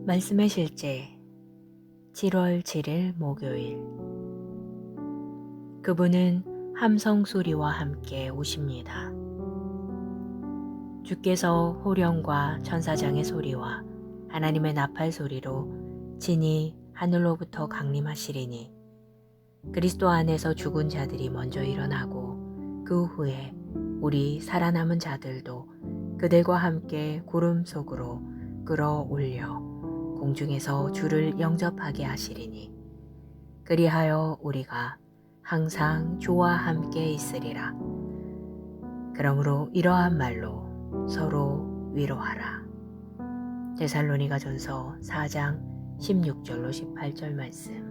말씀의 실제 7월 7일 목요일. 그분은 함성 소리와 함께 오십니다. 주께서 호령과 천사장의 소리와 하나님의 나팔 소리로 진히 하늘로부터 강림하시리니 그리스도 안에서 죽은 자들이 먼저 일어나고 그 후에 우리 살아남은 자들도 그들과 함께 구름 속으로 끌어올려 공중에서 주를 영접하게 하시리니 그리하여 우리가 항상 주와 함께 있으리라. 그러므로 이러한 말로 서로 위로하라. 데살로니가전서 4장 16절로 18절 말씀.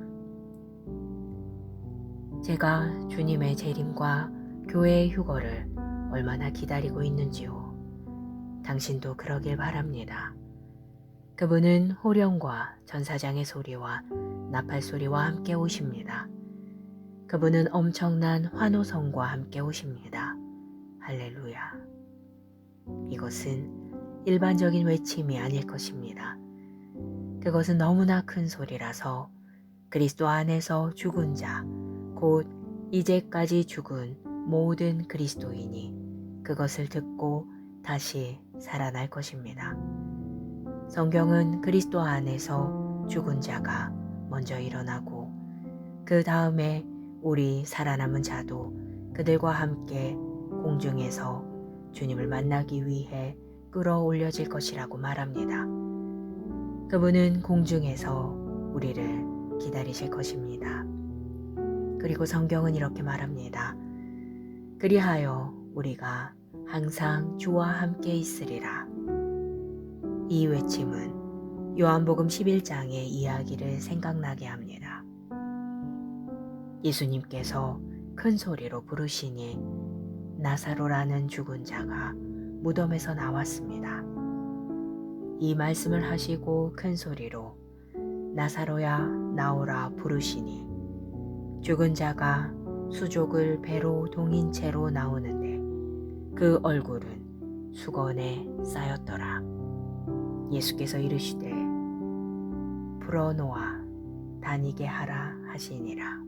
제가 주님의 재림과 교회의 휴거를 얼마나 기다리고 있는지요. 당신도 그러길 바랍니다. 그분은 호령과 전사장의 소리와 나팔 소리와 함께 오십니다. 그분은 엄청난 환호성과 함께 오십니다. 할렐루야. 이것은 일반적인 외침이 아닐 것입니다. 그것은 너무나 큰 소리라서 그리스도 안에서 죽은 자, 곧 이제까지 죽은 모든 그리스도인이 그것을 듣고 다시 살아날 것입니다. 성경은 그리스도 안에서 죽은 자가 먼저 일어나고 그 다음에 우리 살아남은 자도 그들과 함께 공중에서 주님을 만나기 위해 끌어올려질 것이라고 말합니다. 그분은 공중에서 우리를 기다리실 것입니다. 그리고 성경은 이렇게 말합니다. 그리하여 우리가 항상 주와 함께 있으리라. 이 외침은 요한복음 11장의 이야기를 생각나게 합니다. 예수님께서 큰 소리로 부르시니 나사로라는 죽은 자가 무덤에서 나왔습니다. 이 말씀을 하시고 큰 소리로 나사로야 나오라 부르시니 죽은 자가 수족을 배로 동인 채로 나오는데 그 얼굴은 수건에 쌓였더라. 예수께서 이르시되 풀어놓아 다니게 하라 하시니라.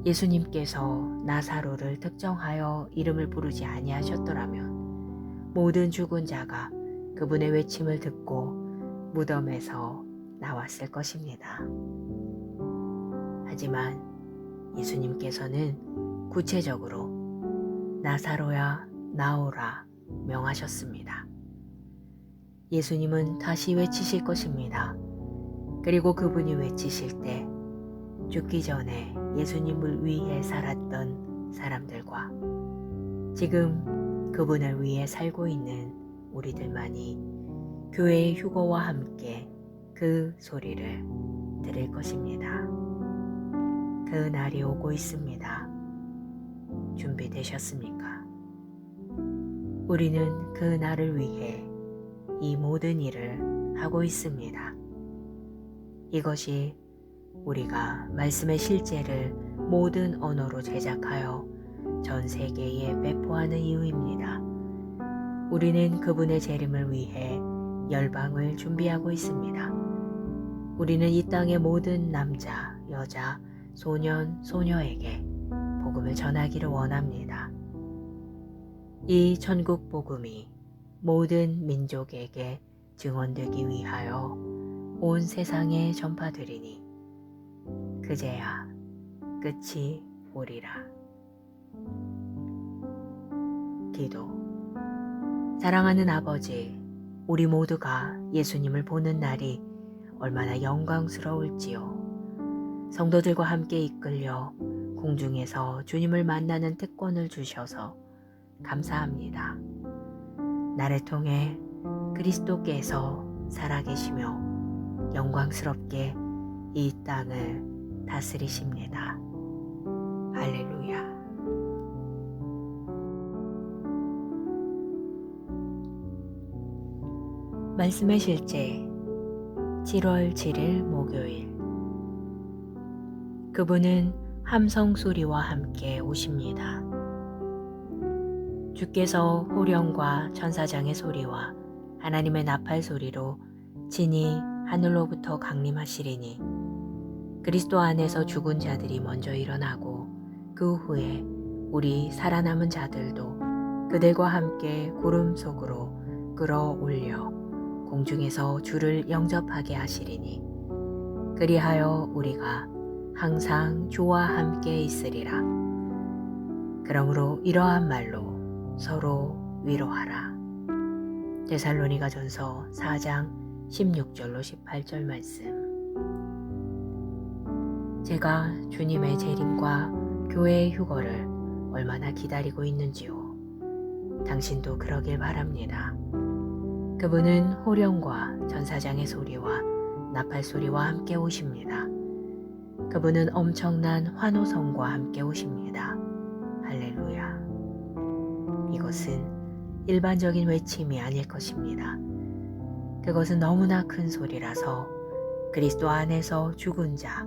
예수님께서 나사로를 특정하여 이름을 부르지 아니하셨더라면 모든 죽은 자가 그분의 외침을 듣고 무덤에서 나왔을 것입니다. 하지만 예수님께서는 구체적으로 나사로야 나오라 명하셨습니다. 예수님은 다시 외치실 것입니다. 그리고 그분이 외치실 때 죽기 전에 예수님을 위해 살았던 사람들과 지금 그분을 위해 살고 있는 우리들만이 교회의 휴거와 함께 그 소리를 들을 것입니다. 그 날이 오고 있습니다. 준비되셨습니까? 우리는 그 날을 위해 이 모든 일을 하고 있습니다. 이것이 우리가 말씀의 실제를 모든 언어로 제작하여 전 세계에 배포하는 이유입니다. 우리는 그분의 재림을 위해 열방을 준비하고 있습니다. 우리는 이 땅의 모든 남자, 여자, 소년, 소녀에게 복음을 전하기를 원합니다. 이 전국 복음이 모든 민족에게 증언되기 위하여 온 세상에 전파되리니 그제야 끝이 오리라. 기도. 사랑하는 아버지, 우리 모두가 예수님을 보는 날이 얼마나 영광스러울지요. 성도들과 함께 이끌려 공중에서 주님을 만나는 특권을 주셔서 감사합니다. 나를 통해 그리스도께서 살아계시며 영광스럽게 이 땅을 다스리십니다. 할렐루야. 말씀의 실제 7월 7일 목요일. 그분은 함성 소리와 함께 오십니다. 주께서 호령과 천사장의 소리와 하나님의 나팔 소리로 친히 하늘로부터 강림하시리니 그리스도 안에서 죽은 자들이 먼저 일어나고 그 후에 우리 살아남은 자들도 그들과 함께 구름 속으로 끌어올려 공중에서 주를 영접하게 하시리니 그리하여 우리가 항상 주와 함께 있으리라. 그러므로 이러한 말로 서로 위로하라. 데살로니가전서 4장 16절로 18절 말씀. 제가 주님의 재림과 교회의 휴거를 얼마나 기다리고 있는지요. 당신도 그러길 바랍니다. 그분은 호령과 전사장의 소리와 나팔 소리와 함께 오십니다. 그분은 엄청난 환호성과 함께 오십니다. 할렐루야. 이것은 일반적인 외침이 아닐 것입니다. 그것은 너무나 큰 소리라서 그리스도 안에서 죽은 자,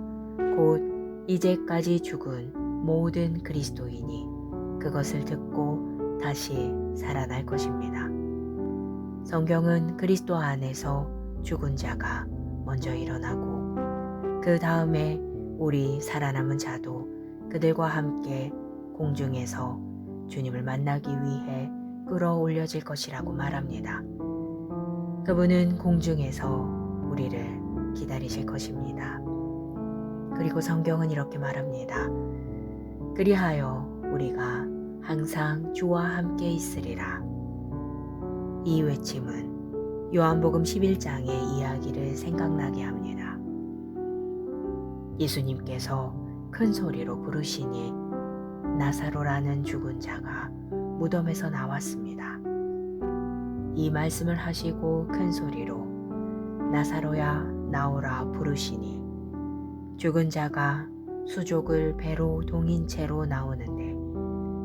곧 이제까지 죽은 모든 그리스도인이 그것을 듣고 다시 살아날 것입니다. 성경은 그리스도 안에서 죽은 자가 먼저 일어나고 그 다음에 우리 살아남은 자도 그들과 함께 공중에서 주님을 만나기 위해 끌어올려질 것이라고 말합니다. 그분은 공중에서 우리를 기다리실 것입니다. 그리고 성경은 이렇게 말합니다. 그리하여 우리가 항상 주와 함께 있으리라. 이 외침은 요한복음 11장의 이야기를 생각나게 합니다. 예수님께서 큰 소리로 부르시니 나사로라는 죽은 자가 무덤에서 나왔습니다. 이 말씀을 하시고 큰 소리로 나사로야 나오라 부르시니 죽은 자가 수족을 배로 동인 채로 나오는데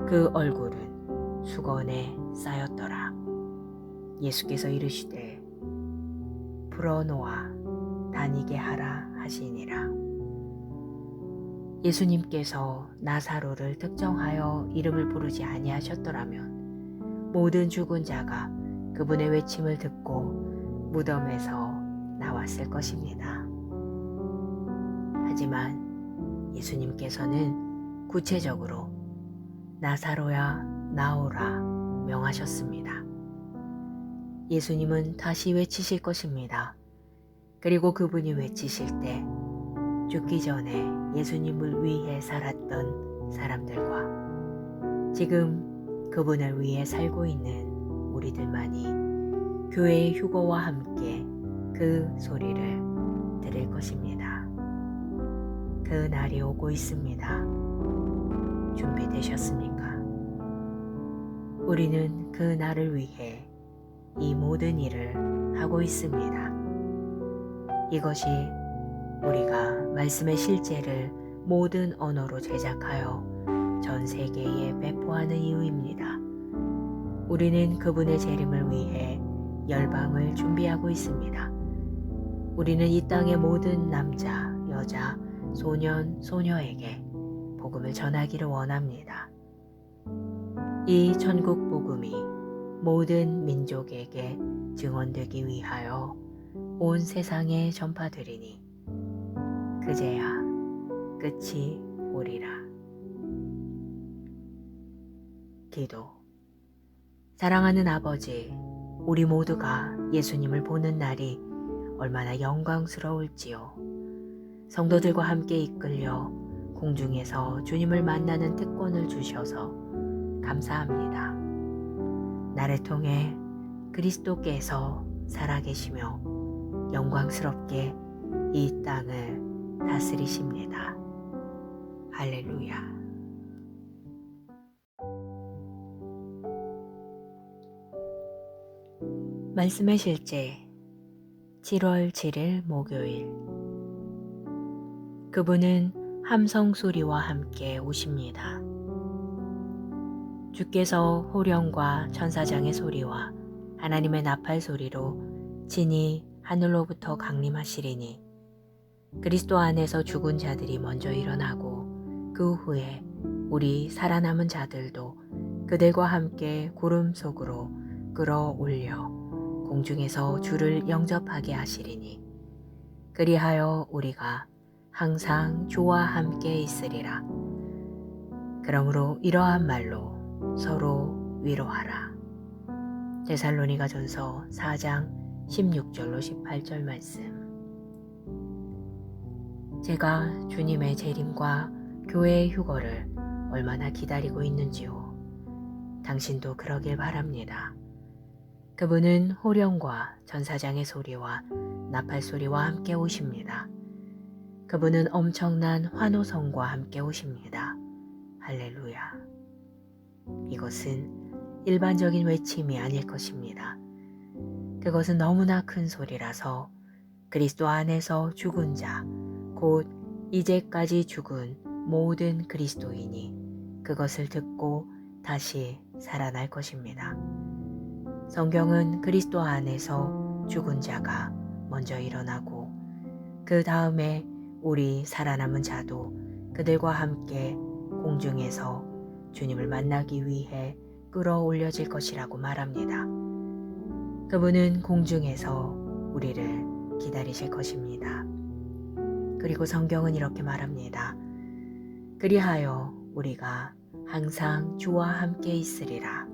그 얼굴은 수건에 쌓였더라. 예수께서 이르시되 풀어놓아 다니게 하라 하시니라. 예수님께서 나사로를 특정하여 이름을 부르지 아니하셨더라면 모든 죽은 자가 그분의 외침을 듣고 무덤에서 나왔을 것입니다. 하지만 예수님께서는 구체적으로 나사로야 나오라 명하셨습니다. 예수님은 다시 외치실 것입니다. 그리고 그분이 외치실 때 죽기 전에 예수님을 위해 살았던 사람들과 지금 그분을 위해 살고 있는 우리들만이 교회의 휴거와 함께 그 소리를 들을 것입니다. 그 날이 오고 있습니다. 준비되셨습니까? 우리는 그 날을 위해 이 모든 일을 하고 있습니다. 이것이 우리가 말씀의 실제를 모든 언어로 제작하여 전 세계에 배포하는 이유입니다. 우리는 그분의 재림을 위해 열방을 준비하고 있습니다. 우리는 이 땅의 모든 남자, 여자, 소년, 소녀에게 복음을 전하기를 원합니다. 이 전국 복음이 모든 민족에게 증언되기 위하여 온 세상에 전파되리니 그제야 끝이 오리라. 기도. 사랑하는 아버지, 우리 모두가 예수님을 보는 날이 얼마나 영광스러울지요. 성도들과 함께 이끌려 공중에서 주님을 만나는 특권을 주셔서 감사합니다. 나를 통해 그리스도께서 살아계시며 영광스럽게 이 땅을 다스리십니다. 할렐루야. 말씀의 실제 7월 7일 목요일. 그분은 함성 소리와 함께 오십니다. 주께서 호령과 천사장의 소리와 하나님의 나팔 소리로 친히 하늘로부터 강림하시리니 그리스도 안에서 죽은 자들이 먼저 일어나고 그 후에 우리 살아남은 자들도 그들과 함께 구름 속으로 끌어올려 공중에서 주를 영접하게 하시리니 그리하여 우리가 항상 주와 함께 있으리라. 그러므로 이러한 말로 서로 위로하라. 데살로니가전서 4장 16절로 18절 말씀. 제가 주님의 재림과 교회의 휴거를 얼마나 기다리고 있는지요. 당신도 그러길 바랍니다. 그분은 호령과 전사장의 소리와 나팔 소리와 함께 오십니다. 그분은 엄청난 환호성과 함께 오십니다. 할렐루야. 이것은 일반적인 외침이 아닐 것입니다. 그것은 너무나 큰 소리라서 그리스도 안에서 죽은 자, 곧 이제까지 죽은 모든 그리스도인이 그것을 듣고 다시 살아날 것입니다. 성경은 그리스도 안에서 죽은 자가 먼저 일어나고 그 다음에 우리 살아남은 자도 그들과 함께 공중에서 주님을 만나기 위해 끌어올려질 것이라고 말합니다. 그분은 공중에서 우리를 기다리실 것입니다. 그리고 성경은 이렇게 말합니다. 그리하여 우리가 항상 주와 함께 있으리라.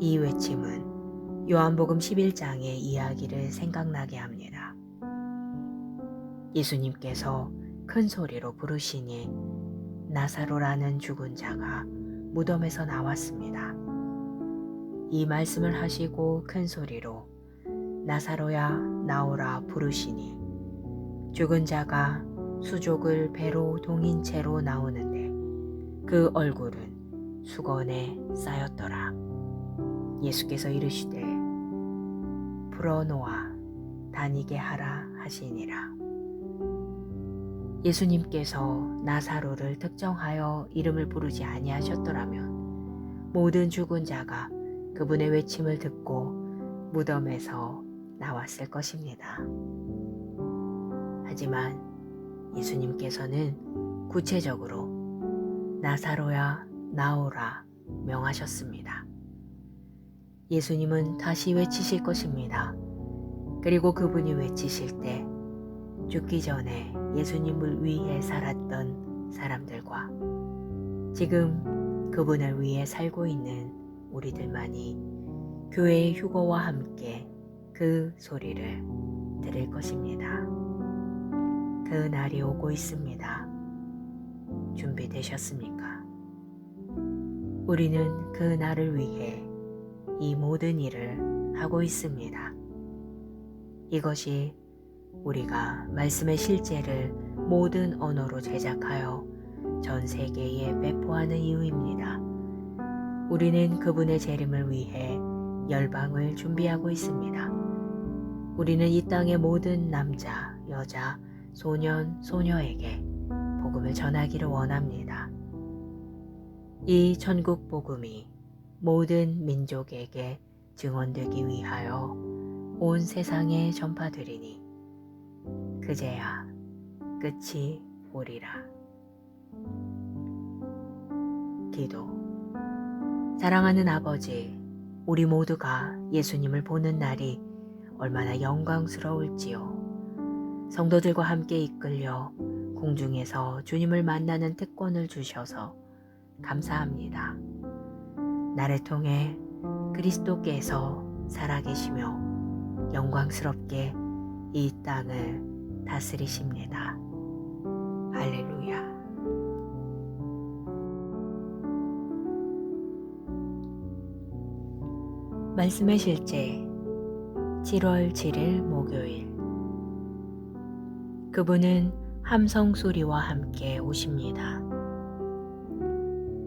이 외침은 요한복음 11장의 이야기를 생각나게 합니다. 예수님께서 큰 소리로 부르시니 나사로라는 죽은 자가 무덤에서 나왔습니다. 이 말씀을 하시고 큰 소리로 나사로야 나오라 부르시니 죽은 자가 수족을 배로 동인 채로 나오는데 그 얼굴은 수건에 쌓였더라. 예수께서 이르시되 풀어놓아 다니게 하라 하시니라. 예수님께서 나사로를 특정하여 이름을 부르지 아니하셨더라면 모든 죽은 자가 그분의 외침을 듣고 무덤에서 나왔을 것입니다. 하지만 예수님께서는 구체적으로 나사로야 나오라 명하셨습니다. 예수님은 다시 외치실 것입니다. 그리고 그분이 외치실 때 죽기 전에 예수님을 위해 살았던 사람들과 지금 그분을 위해 살고 있는 우리들만이 교회의 휴거와 함께 그 소리를 들을 것입니다. 그 날이 오고 있습니다. 준비되셨습니까? 우리는 그 날을 위해 이 모든 일을 하고 있습니다. 이것이 우리가 말씀의 실제를 모든 언어로 제작하여 전 세계에 배포하는 이유입니다. 우리는 그분의 재림을 위해 열방을 준비하고 있습니다. 우리는 이 땅의 모든 남자, 여자, 소년, 소녀에게 복음을 전하기를 원합니다. 이 전국 복음이 모든 민족에게 증언되기 위하여 온 세상에 전파되리니 그제야 끝이 오리라. 기도. 사랑하는 아버지, 우리 모두가 예수님을 보는 날이 얼마나 영광스러울지요. 성도들과 함께 이끌려 공중에서 주님을 만나는 특권을 주셔서 감사합니다. 나를 통해 그리스도께서 살아계시며 영광스럽게 이 땅을 다스리십니다. 할렐루야. 말씀의 실제 7월 7일 목요일. 그분은 함성 소리와 함께 오십니다.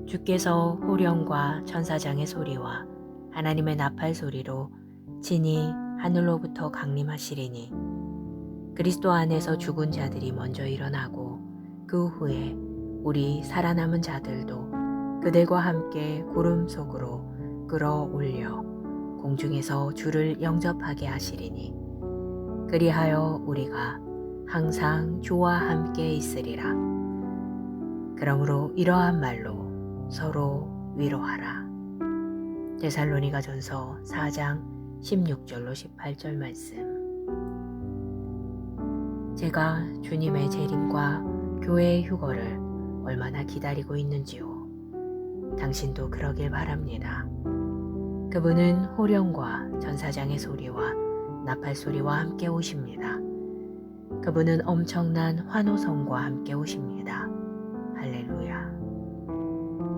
주께서 호령과 천사장의 소리와 하나님의 나팔 소리로 진히 하늘로부터 강림하시리니 그리스도 안에서 죽은 자들이 먼저 일어나고 그 후에 우리 살아남은 자들도 그들과 함께 구름 속으로 끌어올려 공중에서 주를 영접하게 하시리니 그리하여 우리가 항상 주와 함께 있으리라. 그러므로 이러한 말로 서로 위로하라. 데살로니가전서 4장 16절로 18절 말씀. 제가 주님의 재림과 교회의 휴거를 얼마나 기다리고 있는지요. 당신도 그러길 바랍니다. 그분은 호령과 전사장의 소리와 나팔 소리와 함께 오십니다. 그분은 엄청난 환호성과 함께 오십니다. 할렐루야.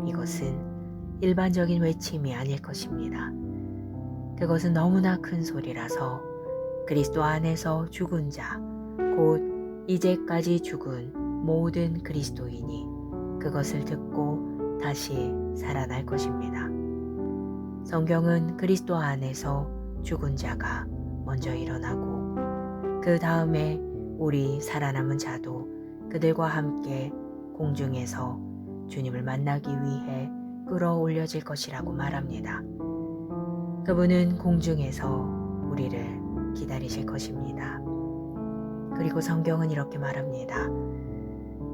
이것은 일반적인 외침이 아닐 것입니다. 그것은 너무나 큰 소리라서 그리스도 안에서 죽은 자, 곧 이제까지 죽은 모든 그리스도인이 그것을 듣고 다시 살아날 것입니다. 성경은 그리스도 안에서 죽은 자가 먼저 일어나고 그 다음에 우리 살아남은 자도 그들과 함께 공중에서 주님을 만나기 위해 끌어올려질 것이라고 말합니다. 그분은 공중에서 우리를 기다리실 것입니다. 그리고 성경은 이렇게 말합니다.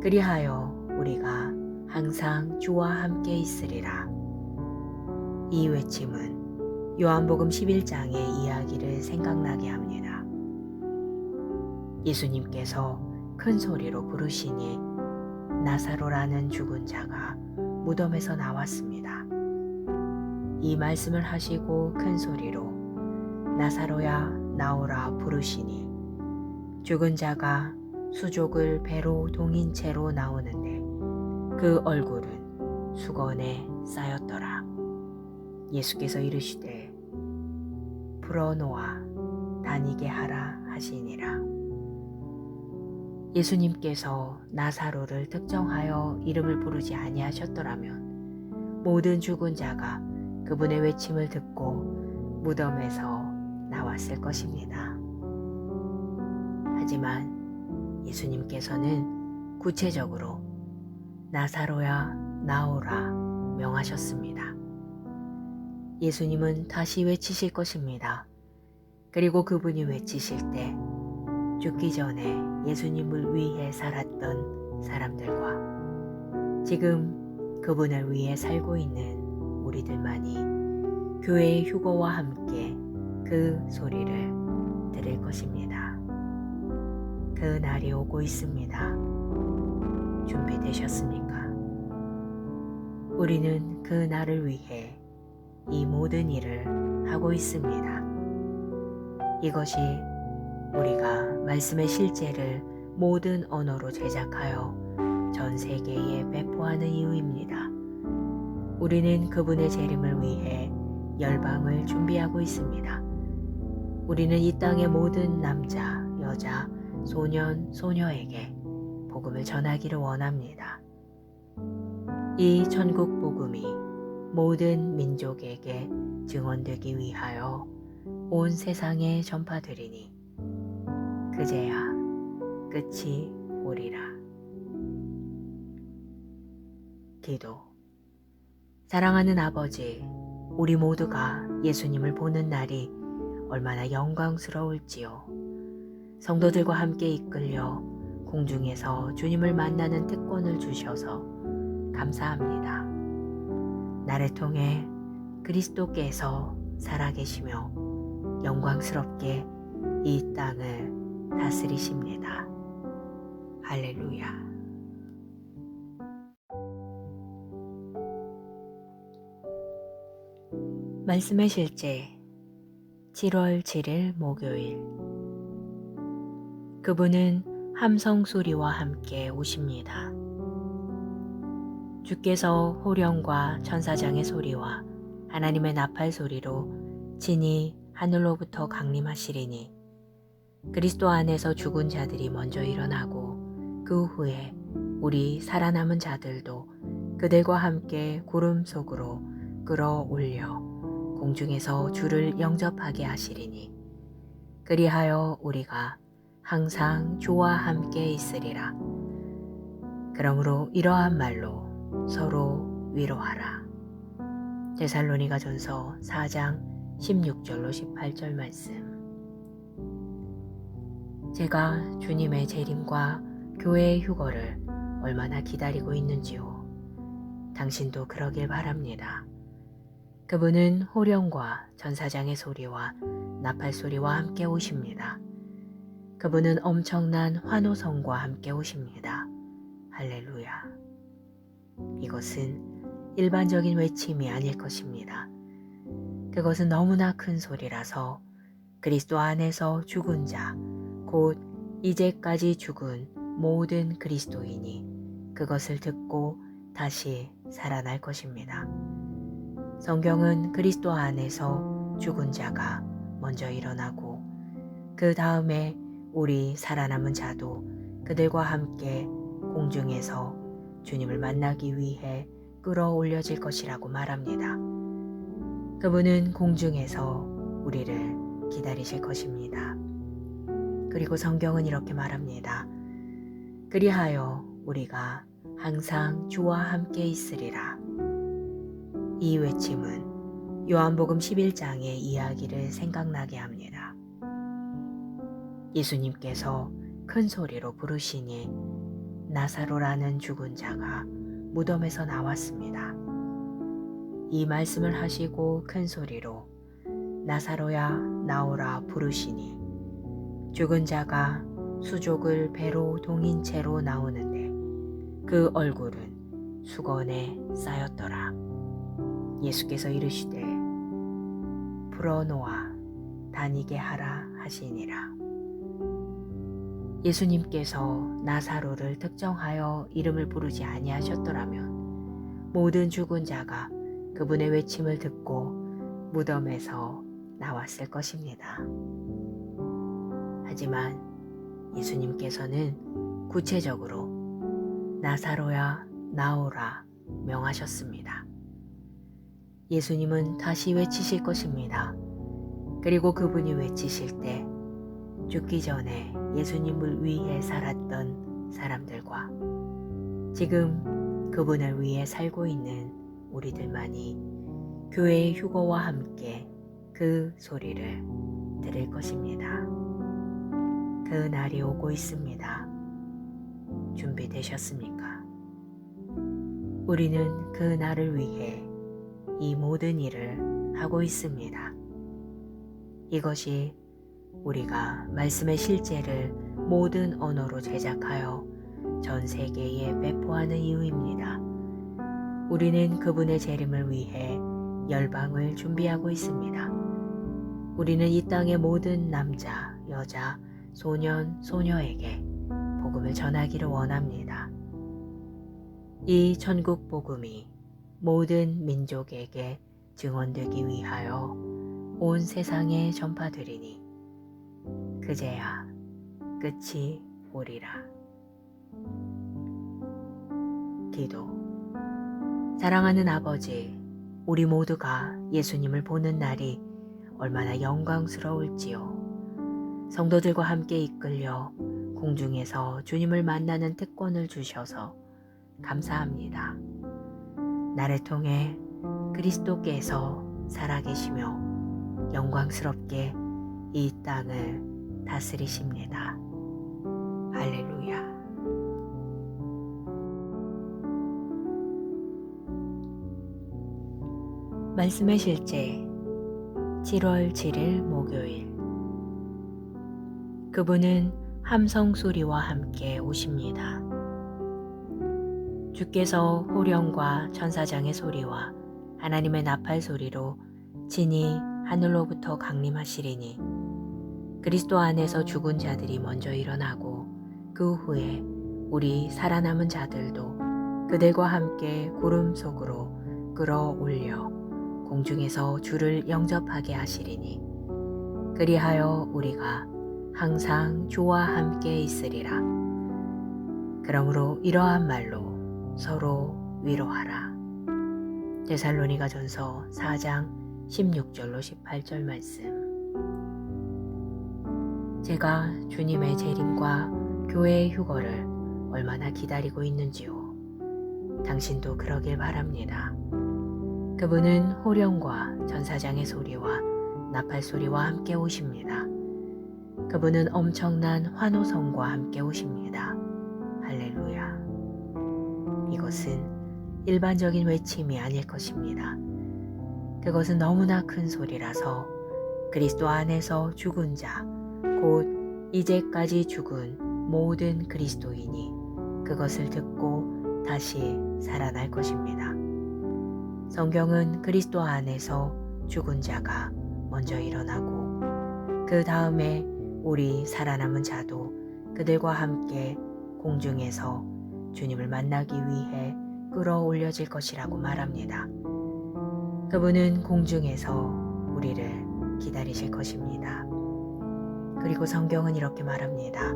그리하여 우리가 항상 주와 함께 있으리라. 이 외침은 요한복음 11장의 이야기를 생각나게 합니다. 예수님께서 큰 소리로 부르시니 나사로라는 죽은 자가 무덤에서 나왔습니다. 이 말씀을 하시고 큰 소리로 나사로야 나오라 부르시니 죽은 자가 수족을 배로 동인 채로 나오는데 그 얼굴은 수건에 쌓였더라. 예수께서 이르시되 풀어놓아 다니게 하라 하시니라. 예수님께서 나사로를 특정하여 이름을 부르지 아니하셨더라면 모든 죽은 자가 그분의 외침을 듣고 무덤에서 나왔을 것입니다. 하지만 예수님께서는 구체적으로 나사로야 나오라 명하셨습니다. 예수님은 다시 외치실 것입니다. 그리고 그분이 외치실 때 죽기 전에 예수님을 위해 살았던 사람들과 지금 그분을 위해 살고 있는 우리들만이 교회의 휴거와 함께 그 소리를 들을 것입니다. 그 날이 오고 있습니다. 준비되셨습니까? 우리는 그 날을 위해 이 모든 일을 하고 있습니다. 이것이 우리가 말씀의 실제를 모든 언어로 제작하여 전 세계에 배포하는 이유입니다. 우리는 그분의 재림을 위해 열방을 준비하고 있습니다. 우리는 이 땅의 모든 남자, 여자, 소년, 소녀에게 복음을 전하기를 원합니다. 이 전국 복음이 모든 민족에게 증언되기 위하여 온 세상에 전파되리니 그제야 끝이 오리라. 기도. 사랑하는 아버지, 우리 모두가 예수님을 보는 날이 얼마나 영광스러울지요. 성도들과 함께 이끌려 공중에서 주님을 만나는 특권을 주셔서 감사합니다. 나를 통해 그리스도께서 살아계시며 영광스럽게 이 땅을 다스리십니다. 할렐루야. 말씀의 실제 7월 7일 목요일. 그분은 함성 소리와 함께 오십니다. 주께서 호령과 천사장의 소리와 하나님의 나팔 소리로 진히 하늘로부터 강림하시리니 그리스도 안에서 죽은 자들이 먼저 일어나고 그 후에 우리 살아남은 자들도 그들과 함께 구름 속으로 끌어올려 공중에서 주를 영접하게 하시리니 그리하여 우리가 항상 주와 함께 있으리라. 그러므로 이러한 말로 서로 위로하라. 데살로니가전서 4장 16절로 18절 말씀. 제가 주님의 재림과 교회의 휴거를 얼마나 기다리고 있는지요. 당신도 그러길 바랍니다. 그분은 호령과 전사장의 소리와 나팔 소리와 함께 오십니다. 그분은 엄청난 환호성과 함께 오십니다. 할렐루야. 이것은 일반적인 외침이 아닐 것입니다. 그것은 너무나 큰 소리라서 그리스도 안에서 죽은 자, 곧 이제까지 죽은 모든 그리스도인이 그것을 듣고 다시 살아날 것입니다. 성경은 그리스도 안에서 죽은 자가 먼저 일어나고 그 다음에 우리 살아남은 자도 그들과 함께 공중에서 주님을 만나기 위해 끌어올려질 것이라고 말합니다. 그분은 공중에서 우리를 기다리실 것입니다. 그리고 성경은 이렇게 말합니다. 그리하여 우리가 항상 주와 함께 있으리라. 이 외침은 요한복음 11장의 이야기를 생각나게 합니다. 예수님께서 큰 소리로 부르시니 나사로라는 죽은 자가 무덤에서 나왔습니다. 이 말씀을 하시고 큰 소리로 나사로야 나오라 부르시니 죽은 자가 수족을 배로 동인 채로 나오는데 그 얼굴은 수건에 쌓였더라. 예수께서 이르시되 풀어놓아 다니게 하라 하시니라. 예수님께서 나사로를 특정하여 이름을 부르지 아니하셨더라면 모든 죽은 자가 그분의 외침을 듣고 무덤에서 나왔을 것입니다. 하지만 예수님께서는 구체적으로 나사로야 나오라 명하셨습니다. 예수님은 다시 외치실 것입니다. 그리고 그분이 외치실 때 죽기 전에 예수님을 위해 살았던 사람들과 지금 그분을 위해 살고 있는 우리들만이 교회의 휴거와 함께 그 소리를 들을 것입니다. 그 날이 오고 있습니다. 준비되셨습니까? 우리는 그 날을 위해 이 모든 일을 하고 있습니다. 이것이 우리가 말씀의 실제를 모든 언어로 제작하여 전 세계에 배포하는 이유입니다. 우리는 그분의 재림을 위해 열방을 준비하고 있습니다. 우리는 이 땅의 모든 남자, 여자, 소년, 소녀에게 복음을 전하기를 원합니다. 이 천국 복음이 모든 민족에게 증언되기 위하여 온 세상에 전파되리니 그제야 끝이 오리라. 기도. 사랑하는 아버지, 우리 모두가 예수님을 보는 날이 얼마나 영광스러울지요. 성도들과 함께 이끌려 공중에서 주님을 만나는 특권을 주셔서 감사합니다. 나를 통해 그리스도께서 살아계시며 영광스럽게 이 땅을 다스리십니다. 할렐루야. 말씀의 실제 7월 7일 목요일. 그분은 함성 소리와 함께 오십니다. 주께서 호령과 천사장의 소리와 하나님의 나팔 소리로 진히 하늘로부터 강림하시리니 그리스도 안에서 죽은 자들이 먼저 일어나고 그 후에 우리 살아남은 자들도 그들과 함께 구름 속으로 끌어올려 공중에서 주를 영접하게 하시리니 그리하여 우리가 항상 주와 함께 있으리라. 그러므로 이러한 말로 서로 위로하라. 데살로니가전서 4장 16절로 18절 말씀. 제가 주님의 재림과 교회의 휴거를 얼마나 기다리고 있는지요. 당신도 그러길 바랍니다. 그분은 호령과 전사장의 소리와 나팔 소리와 함께 오십니다. 그분은 엄청난 환호성과 함께 오십니다. 할렐루야. 이것은 일반적인 외침이 아닐 것입니다. 그것은 너무나 큰 소리라서 그리스도 안에서 죽은 자, 곧 이제까지 죽은 모든 그리스도인이 그것을 듣고 다시 살아날 것입니다. 성경은 그리스도 안에서 죽은 자가 먼저 일어나고 그 다음에 우리 살아남은 자도 그들과 함께 공중에서 주님을 만나기 위해 끌어올려질 것이라고 말합니다. 그분은 공중에서 우리를 기다리실 것입니다. 그리고 성경은 이렇게 말합니다.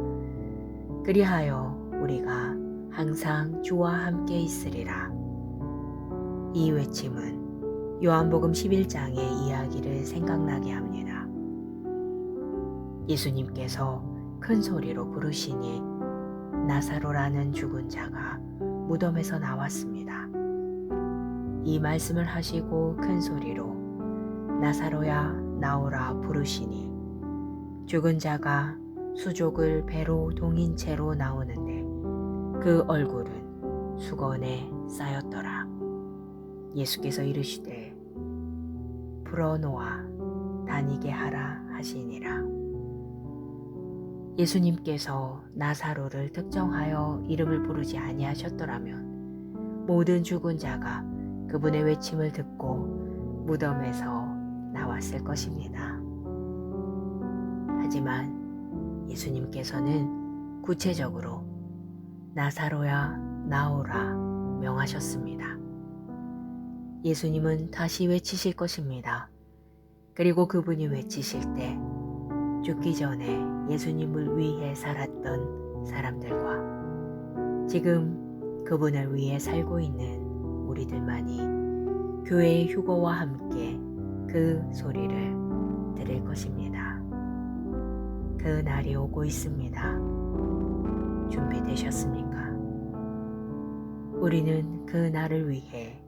그리하여 우리가 항상 주와 함께 있으리라. 이 외침은 요한복음 11장의 이야기를 생각나게 합니다. 예수님께서 큰 소리로 부르시니 나사로라는 죽은 자가 무덤에서 나왔습니다. 이 말씀을 하시고 큰 소리로 나사로야 나오라 부르시니 죽은 자가 수족을 배로 동인 채로 나오는데 그 얼굴은 수건에 쌓였더라. 예수께서 이르시되 풀어놓아 다니게 하라 하시니라. 예수님께서 나사로를 특정하여 이름을 부르지 아니하셨더라면 모든 죽은 자가 그분의 외침을 듣고 무덤에서 나왔을 것입니다. 하지만 예수님께서는 구체적으로 나사로야 나오라 명하셨습니다. 예수님은 다시 외치실 것입니다. 그리고 그분이 외치실 때 죽기 전에 예수님을 위해 살았던 사람들과 지금 그분을 위해 살고 있는 우리들만이 교회의 휴거와 함께 그 소리를 들을 것입니다. 그 날이 오고 있습니다. 준비되셨습니까? 우리는 그 날을 위해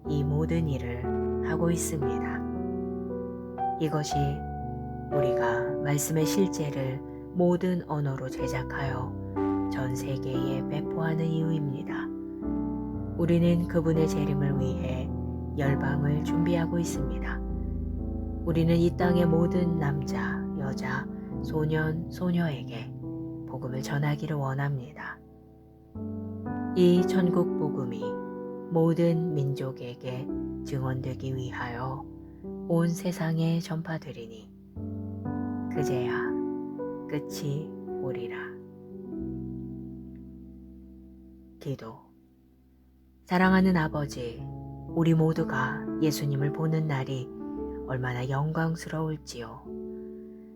이 모든 일을 하고 있습니다. 이것이 우리가 말씀의 실제를 모든 언어로 제작하여 전 세계에 배포하는 이유입니다. 우리는 그분의 재림을 위해 열방을 준비하고 있습니다. 우리는 이 땅의 모든 남자, 여자, 소년, 소녀에게 복음을 전하기를 원합니다. 이 천국 복음이 모든 민족에게 증언되기 위하여 온 세상에 전파되리니 그제야 끝이 오리라. 기도. 사랑하는 아버지, 우리 모두가 예수님을 보는 날이 얼마나 영광스러울지요.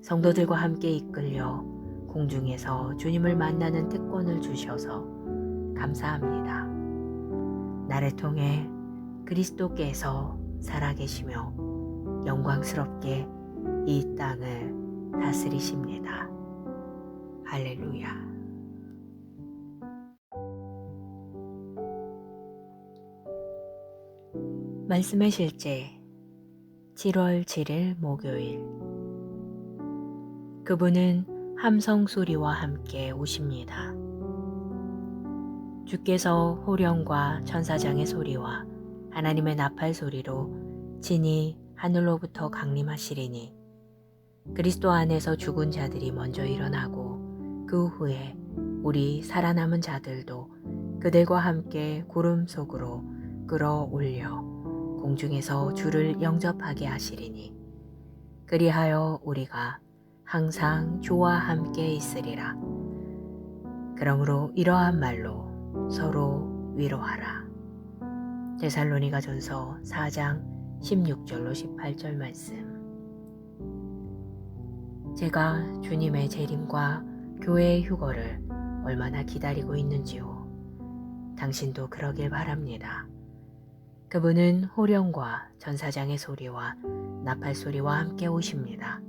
성도들과 함께 이끌려 공중에서 주님을 만나는 특권을 주셔서 감사합니다. 나를 통해 그리스도께서 살아계시며 영광스럽게 이 땅을 다스리십니다. 할렐루야. 말씀의 실제 7월 7일 목요일. 그분은 함성 소리와 함께 오십니다. 주께서 호령과 천사장의 소리와 하나님의 나팔 소리로 친히 하늘로부터 강림하시리니 그리스도 안에서 죽은 자들이 먼저 일어나고 그 후에 우리 살아남은 자들도 그들과 함께 구름 속으로 끌어올려 공중에서 주를 영접하게 하시리니 그리하여 우리가 항상 주와 함께 있으리라. 그러므로 이러한 말로 서로 위로하라. 데살로니가전서 4장 16절로 18절 말씀. 제가 주님의 재림과 교회의 휴거를 얼마나 기다리고 있는지요. 당신도 그러길 바랍니다. 그분은 호령과 전사장의 소리와 나팔 소리와 함께 오십니다.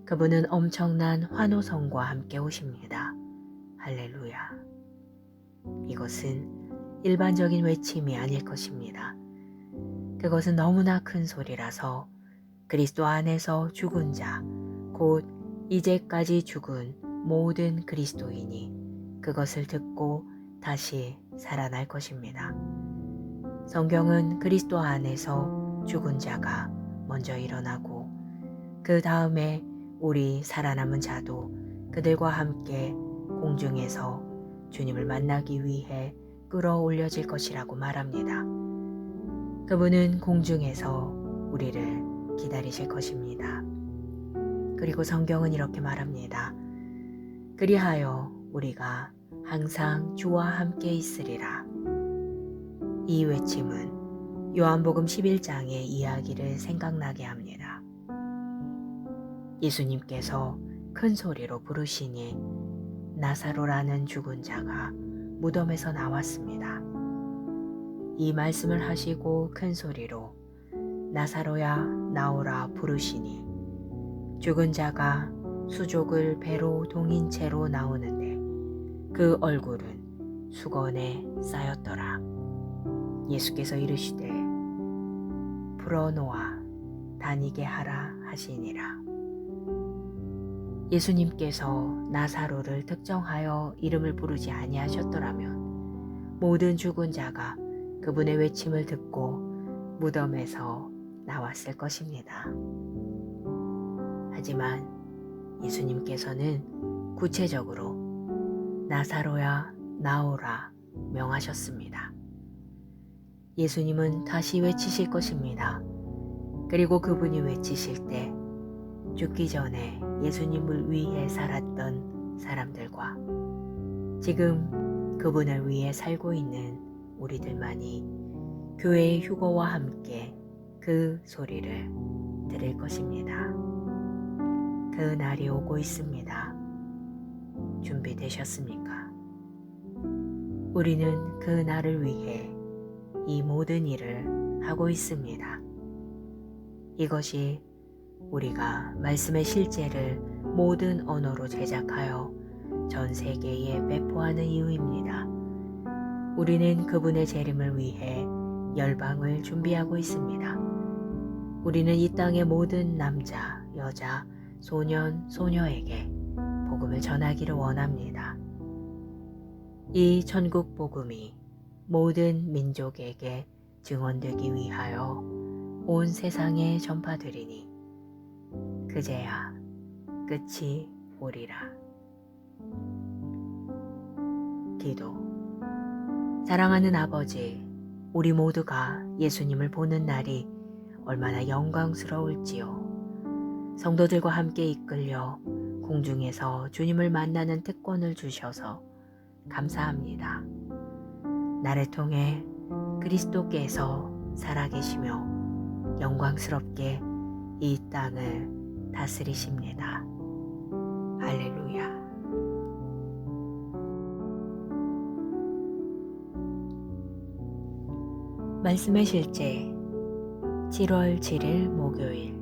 그분은 엄청난 환호성과 함께 오십니다. 할렐루야. 이것은 일반적인 외침이 아닐 것입니다. 그것은 너무나 큰 소리라서 그리스도 안에서 죽은 자, 곧 이제까지 죽은 모든 그리스도인이 그것을 듣고 다시 살아날 것입니다. 성경은 그리스도 안에서 죽은 자가 먼저 일어나고 그 다음에 우리 살아남은 자도 그들과 함께 공중에서 주님을 만나기 위해 끌어올려질 것이라고 말합니다. 그분은 공중에서 우리를 기다리실 것입니다. 그리고 성경은 이렇게 말합니다. 그리하여 우리가 항상 주와 함께 있으리라. 이 외침은 요한복음 11장의 이야기를 생각나게 합니다. 예수님께서 큰 소리로 부르시니 나사로라는 죽은 자가 무덤에서 나왔습니다. 이 말씀을 하시고 큰 소리로 나사로야 나오라 부르시니 죽은 자가 수족을 배로 동인 채로 나오는데 그 얼굴은 수건에 쌓였더라. 예수께서 이르시되 풀어놓아 다니게 하라 하시니라. 예수님께서 나사로를 특정하여 이름을 부르지 아니하셨더라면 모든 죽은 자가 그분의 외침을 듣고 무덤에서 나왔을 것입니다. 하지만 예수님께서는 구체적으로 나사로야 나오라 명하셨습니다. 예수님은 다시 외치실 것입니다. 그리고 그분이 외치실 때 죽기 전에 예수님을 위해 살았던 사람들과 지금 그분을 위해 살고 있는 우리들만이 교회의 휴거와 함께 그 소리를 들을 것입니다. 그 날이 오고 있습니다. 준비되셨습니까? 우리는 그 날을 위해 이 모든 일을 하고 있습니다. 이것이 우리가 말씀의 실제를 모든 언어로 제작하여 전 세계에 배포하는 이유입니다. 우리는 그분의 재림을 위해 열방을 준비하고 있습니다. 우리는 이 땅의 모든 남자, 여자, 소년, 소녀에게 복음을 전하기를 원합니다. 이 천국 복음이 모든 민족에게 증언되기 위하여 온 세상에 전파되리니 그제야 끝이 오리라. 기도. 사랑하는 아버지, 우리 모두가 예수님을 보는 날이 얼마나 영광스러울지요. 성도들과 함께 이끌려 공중에서 주님을 만나는 특권을 주셔서 감사합니다. 나를 통해 그리스도께서 살아계시며 영광스럽게 이 땅을 다스리십니다. 할렐루야. 말씀의 실제 7월 7일 목요일.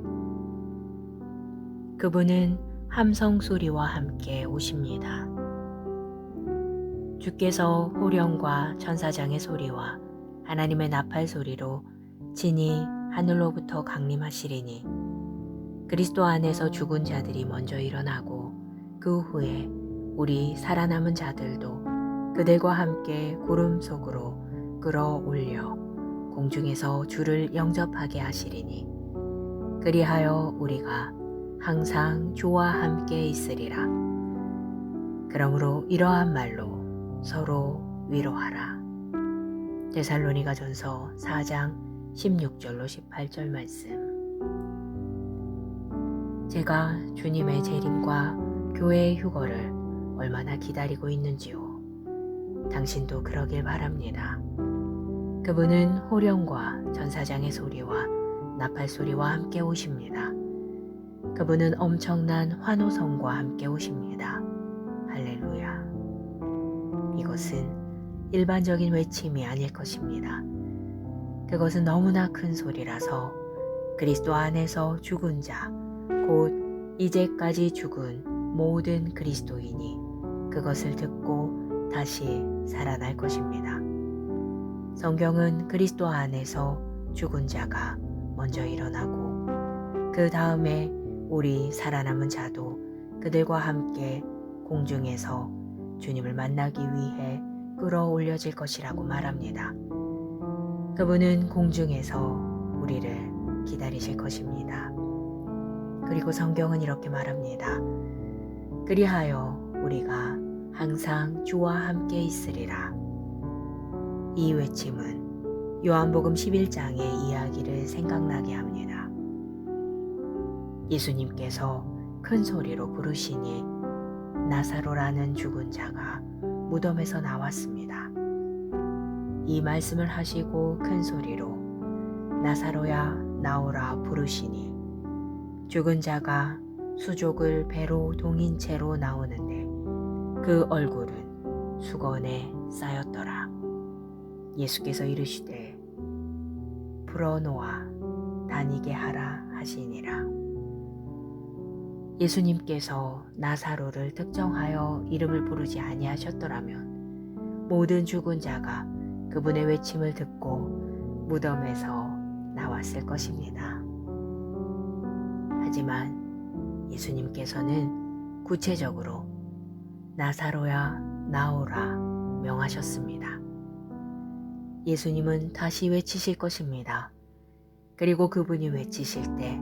그분은 함성 소리와 함께 오십니다. 주께서 호령과 천사장의 소리와 하나님의 나팔 소리로 진히 하늘로부터 강림하시리니 그리스도 안에서 죽은 자들이 먼저 일어나고 그 후에 우리 살아남은 자들도 그들과 함께 구름 속으로 끌어올려 공중에서 주를 영접하게 하시리니 그리하여 우리가 항상 주와 함께 있으리라. 그러므로 이러한 말로 서로 위로하라. 데살로니가전서 4장 16절로 18절 말씀. 제가 주님의 재림과 교회의 휴거를 얼마나 기다리고 있는지요. 당신도 그러길 바랍니다. 그분은 호령과 전사장의 소리와 나팔 소리와 함께 오십니다. 그분은 엄청난 환호성과 함께 오십니다. 할렐루야. 이것은 일반적인 외침이 아닐 것입니다. 그것은 너무나 큰 소리라서 그리스도 안에서 죽은 자, 곧 이제까지 죽은 모든 그리스도인이 그것을 듣고 다시 살아날 것입니다. 성경은 그리스도 안에서 죽은 자가 먼저 일어나고 그 다음에 우리 살아남은 자도 그들과 함께 공중에서 주님을 만나기 위해 끌어올려질 것이라고 말합니다. 그분은 공중에서 우리를 기다리실 것입니다. 그리고 성경은 이렇게 말합니다. 그리하여 우리가 항상 주와 함께 있으리라. 이 외침은 요한복음 11장의 이야기를 생각나게 합니다. 예수님께서 큰 소리로 부르시니 나사로라는 죽은 자가 무덤에서 나왔습니다. 이 말씀을 하시고 큰 소리로 나사로야 나오라 부르시니 죽은 자가 수족을 배로 동인 채로 나오는데 그 얼굴은 수건에 쌓였더라. 예수께서 이르시되 풀어놓아 다니게 하라 하시니라. 예수님께서 나사로를 특정하여 이름을 부르지 아니하셨더라면 모든 죽은 자가 그분의 외침을 듣고 무덤에서 나왔을 것입니다. 하지만 예수님께서는 구체적으로 나사로야 나오라 명하셨습니다. 예수님은 다시 외치실 것입니다. 그리고 그분이 외치실 때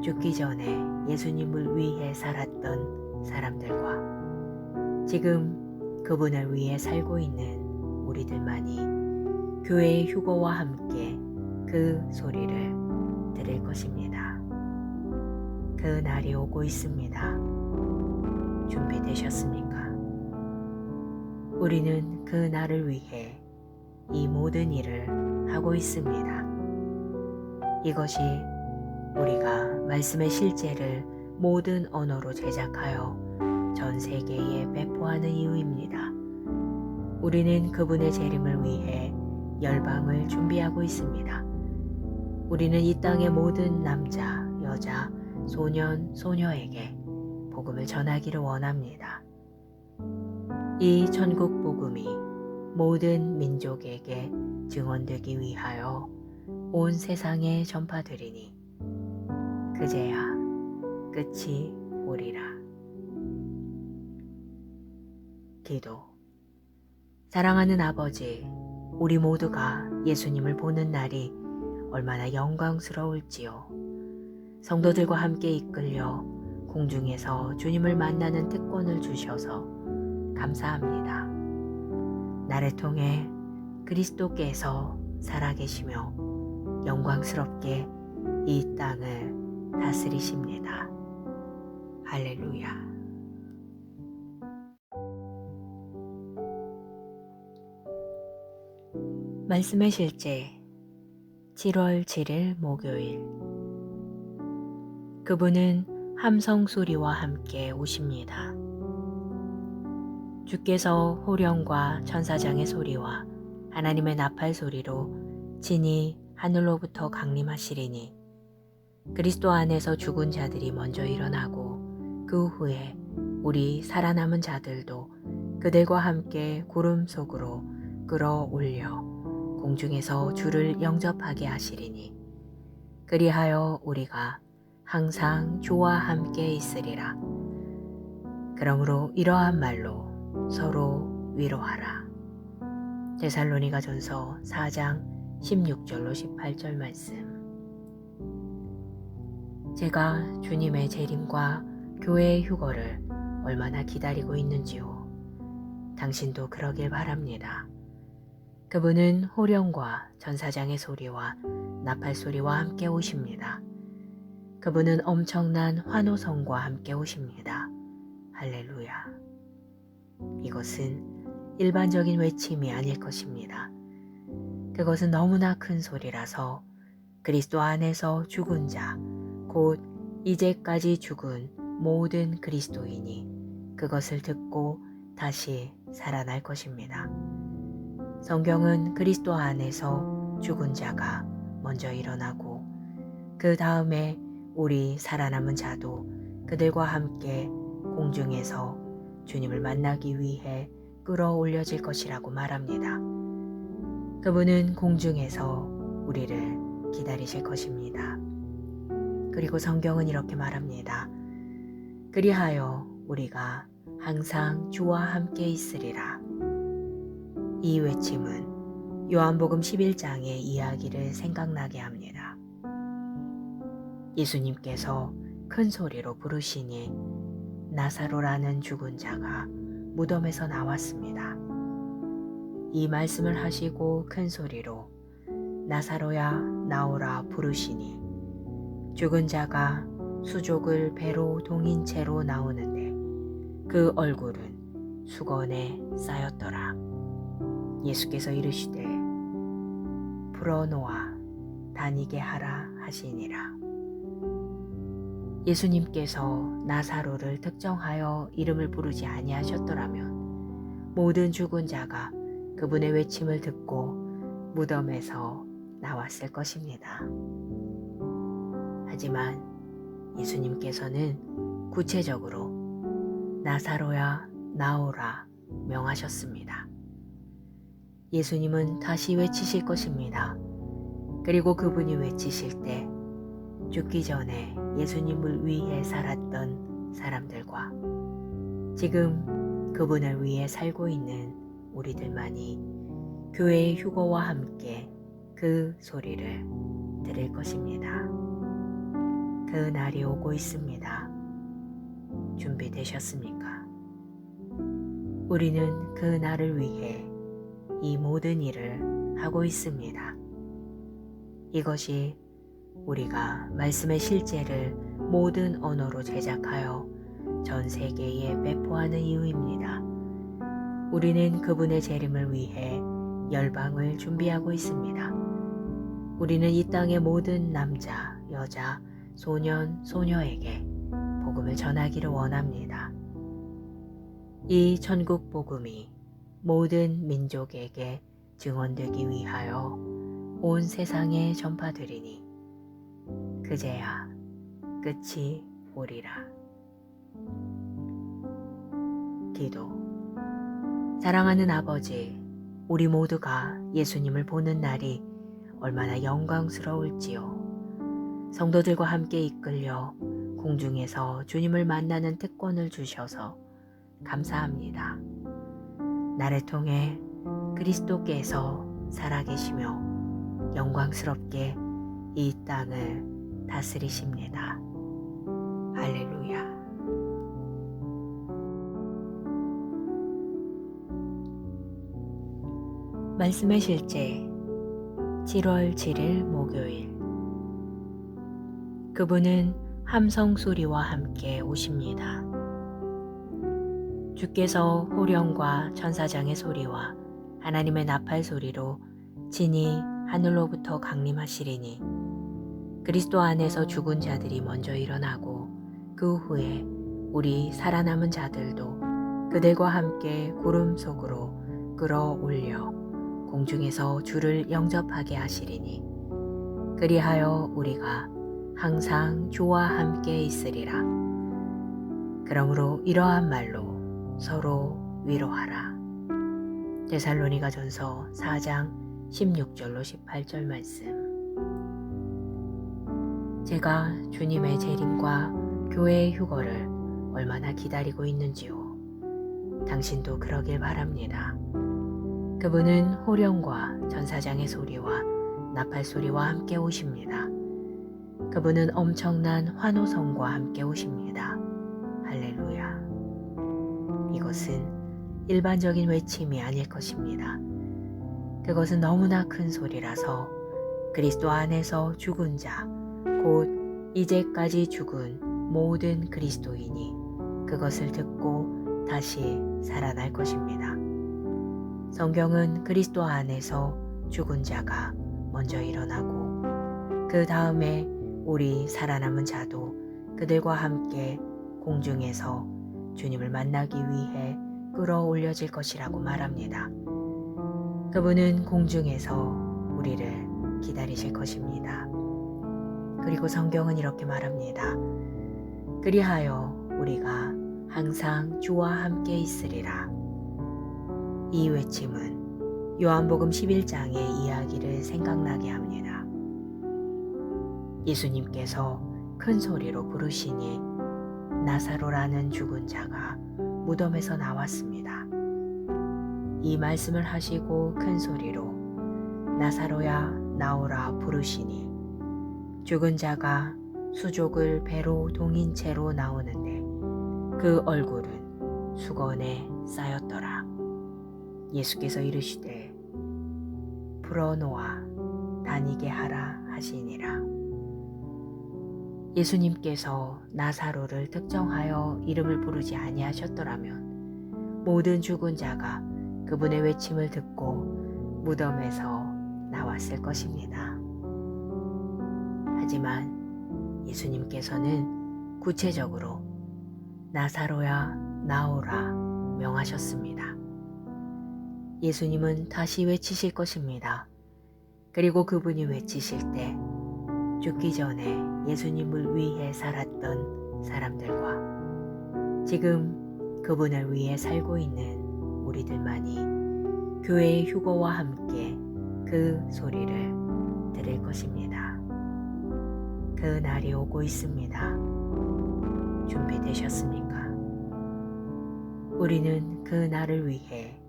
죽기 전에 예수님을 위해 살았던 사람들과 지금 그분을 위해 살고 있는 우리들만이 교회의 휴거와 함께 그 소리를 들을 것입니다. 그 날이 오고 있습니다. 준비되셨습니까? 우리는 그 날을 위해 이 모든 일을 하고 있습니다. 이것이 우리가 말씀의 실제를 모든 언어로 제작하여 전 세계에 배포하는 이유입니다. 우리는 그분의 재림을 위해 열방을 준비하고 있습니다. 우리는 이 땅의 모든 남자, 여자, 소년, 소녀에게 복음을 전하기를 원합니다. 이 천국 복음이 모든 민족에게 증언되기 위하여 온 세상에 전파되리니 그제야 끝이 오리라. 기도. 사랑하는 아버지, 우리 모두가 예수님을 보는 날이 얼마나 영광스러울지요. 성도들과 함께 이끌려 공중에서 주님을 만나는 특권을 주셔서 감사합니다. 나를 통해 그리스도께서 살아계시며 영광스럽게 이 땅을 다스리십니다. 할렐루야. 말씀의 실제 7월 7일 목요일. 그분은 함성 소리와 함께 오십니다. 주께서 호령과 천사장의 소리와 하나님의 나팔 소리로 진히 하늘로부터 강림하시리니 그리스도 안에서 죽은 자들이 먼저 일어나고 그 후에 우리 살아남은 자들도 그들과 함께 구름 속으로 끌어올려 공중에서 주를 영접하게 하시리니 그리하여 우리가 항상 주와 함께 있으리라. 그러므로 이러한 말로 서로 위로하라. 데살로니가전서 4장 16절로 18절 말씀. 제가 주님의 재림과 교회의 휴거를 얼마나 기다리고 있는지요. 당신도 그러길 바랍니다. 그분은 호령과 전사장의 소리와 나팔 소리와 함께 오십니다. 그분은 엄청난 환호성과 함께 오십니다. 할렐루야. 이것은 일반적인 외침이 아닐 것입니다. 그것은 너무나 큰 소리라서 그리스도 안에서 죽은 자, 곧 이제까지 죽은 모든 그리스도인이 그것을 듣고 다시 살아날 것입니다. 성경은 그리스도 안에서 죽은 자가 먼저 일어나고 그 다음에 우리 살아남은 자도 그들과 함께 공중에서 주님을 만나기 위해 끌어올려질 것이라고 말합니다. 그분은 공중에서 우리를 기다리실 것입니다. 그리고 성경은 이렇게 말합니다. 그리하여 우리가 항상 주와 함께 있으리라. 이 외침은 요한복음 11장의 이야기를 생각나게 합니다. 예수님께서 큰 소리로 부르시니 나사로라는 죽은 자가 무덤에서 나왔습니다. 이 말씀을 하시고 큰 소리로 나사로야 나오라 부르시니 죽은 자가 수족을 배로 동인 채로 나오는데 그 얼굴은 수건에 쌓였더라. 예수께서 이르시되 풀어놓아 다니게 하라 하시니라. 예수님께서 나사로를 특정하여 이름을 부르지 아니하셨더라면 모든 죽은 자가 그분의 외침을 듣고 무덤에서 나왔을 것입니다. 하지만 예수님께서는 구체적으로 나사로야 나오라 명하셨습니다. 예수님은 다시 외치실 것입니다. 그리고 그분이 외치실 때 죽기 전에 예수님을 위해 살았던 사람들과 지금 그분을 위해 살고 있는 우리들만이 교회의 휴거와 함께 그 소리를 들을 것입니다. 그 날이 오고 있습니다. 준비되셨습니까? 우리는 그 날을 위해 이 모든 일을 하고 있습니다. 이것이 우리가 말씀의 실제를 모든 언어로 제작하여 전 세계에 배포하는 이유입니다. 우리는 그분의 재림을 위해 열방을 준비하고 있습니다. 우리는 이 땅의 모든 남자, 여자, 소년, 소녀에게 복음을 전하기를 원합니다. 이 천국 복음이 모든 민족에게 증언되기 위하여 온 세상에 전파되리니 그제야 끝이 오리라. 기도. 사랑하는 아버지, 우리 모두가 예수님을 보는 날이 얼마나 영광스러울지요. 성도들과 함께 이끌려 공중에서 주님을 만나는 특권을 주셔서 감사합니다. 나를 통해 그리스도께서 살아계시며 영광스럽게 이 땅을 다스리십니다. 할렐루야. 말씀의 실제 7월 7일 목요일. 그분은 함성 소리와 함께 오십니다. 주께서 호령과 천사장의 소리와 하나님의 나팔 소리로 진히 하늘로부터 강림하시리니 그리스도 안에서 죽은 자들이 먼저 일어나고 그 후에 우리 살아남은 자들도 그들과 함께 구름 속으로 끌어올려 공중에서 주를 영접하게 하시리니 그리하여 우리가 항상 주와 함께 있으리라. 그러므로 이러한 말로 서로 위로하라. 데살로니가전서 4장 16절로 18절 말씀. 제가 주님의 재림과 교회의 휴거를 얼마나 기다리고 있는지요. 당신도 그러길 바랍니다. 그분은 호령과 천사장의 소리와 나팔 소리와 함께 오십니다. 그분은 엄청난 환호성과 함께 오십니다. 할렐루야. 이것은 일반적인 외침이 아닐 것입니다. 그것은 너무나 큰 소리라서 그리스도 안에서 죽은 자, 곧 이제까지 죽은 모든 그리스도인이 그것을 듣고 다시 살아날 것입니다. 성경은 그리스도 안에서 죽은 자가 먼저 일어나고 그 다음에 우리 살아남은 자도 그들과 함께 공중에서 주님을 만나기 위해 끌어올려질 것이라고 말합니다. 그분은 공중에서 우리를 기다리실 것입니다. 그리고 성경은 이렇게 말합니다. 그리하여 우리가 항상 주와 함께 있으리라. 이 외침은 요한복음 11장의 이야기를 생각나게 합니다. 예수님께서 큰 소리로 부르시니 나사로라는 죽은 자가 무덤에서 나왔습니다. 이 말씀을 하시고 큰 소리로 나사로야 나오라 부르시니 죽은 자가 수족을 배로 동인 채로 나오는데 그 얼굴은 수건에 쌓였더라. 예수께서 이르시되 풀어놓아 다니게 하라 하시니라. 예수님께서 나사로를 특정하여 이름을 부르지 아니하셨더라면 모든 죽은 자가 그분의 외침을 듣고 무덤에서 나왔을 것입니다. 하지만 예수님께서는 구체적으로 나사로야 나오라 명하셨습니다. 예수님은 다시 외치실 것입니다. 그리고 그분이 외치실 때 죽기 전에 예수님을 위해 살았던 사람들과 지금 그분을 위해 살고 있는 우리들만이 교회의 휴거와 함께 그 소리를 들을 것입니다. 그 날이 오고 있습니다. 준비되셨습니까? 우리는 그 날을 위해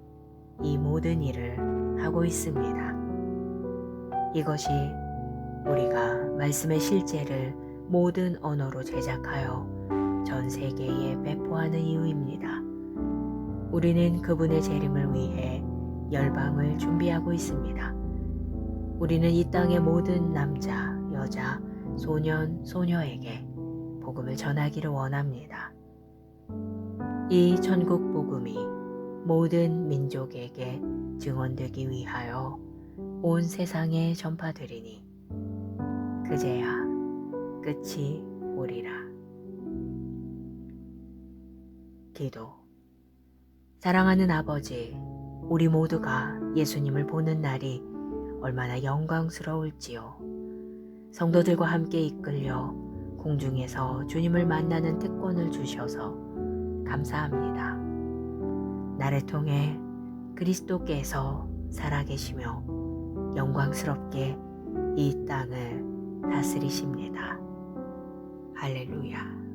이 모든 일을 하고 있습니다. 이것이 우리가 말씀의 실제를 모든 언어로 제작하여 전 세계에 배포하는 이유입니다. 우리는 그분의 재림을 위해 열방을 준비하고 있습니다. 우리는 이 땅의 모든 남자, 여자, 소년, 소녀에게 복음을 전하기를 원합니다. 이 전국 복음이 모든 민족에게 증언되기 위하여 온 세상에 전파되리니 그제야 끝이 오리라. 기도. 사랑하는 아버지, 우리 모두가 예수님을 보는 날이 얼마나 영광스러울지요. 성도들과 함께 이끌려 공중에서 주님을 만나는 특권을 주셔서 감사합니다. 나를 통해 그리스도께서 살아계시며 영광스럽게 이 땅을 다스리십니다. 할렐루야.